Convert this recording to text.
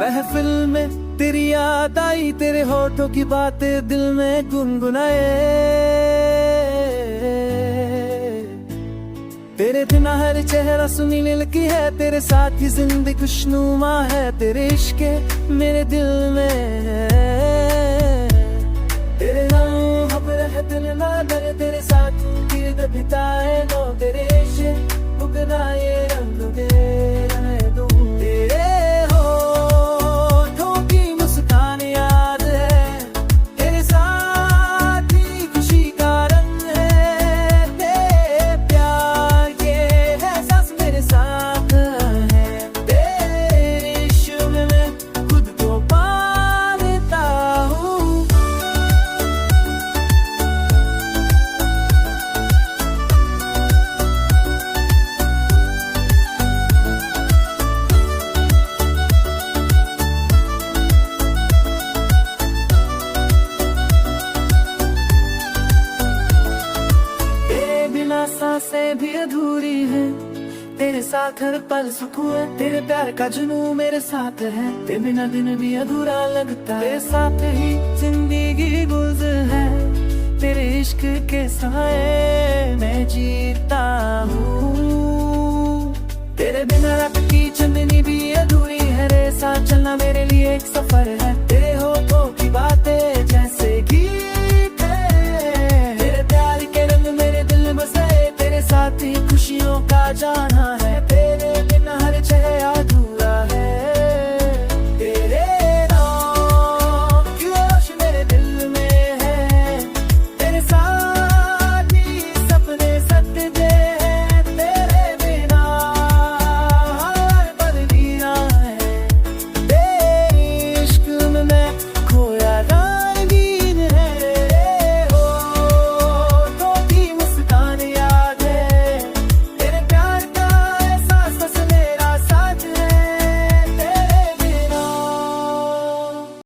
महफिल में तेरी याद आई, तेरे होठों की बातें दिल में गुनगुनाए। तेरे बिना हर चेहरा सुनी लिलकी है, तेरे साथ ही जिंदगी खुशनुमा है। तेरे इश्क मेरे दिल में है, तेरे नाम हम रह दिल ना डरे। तेरे साथ गिरद बिताए नो, तेरे इश्क बुकना ये रंग तेरा है दूं। तेरे होठों की मुस्कान याद है, तेरे साथ ही खुशी का रंग है। तेरे प्यार के एहसास मेरे साथ है, तेरे इश्क में मैं खुद को पा लेता हूँ। सांसें भी अधूरी है, तेरे साथ हर पल सुकून है। तेरे प्यार का जुनून मेरे साथ है, तेरे बिना दिन भी अधूरा लगता है। तेरे साथ ही जिंदगी गुजर है, तेरे इश्क के साए मैं जीता हूँ। तेरे बिना रात की चांदनी भी अधूरी है, रे साथ चलना मेरे लिए एक सफर है।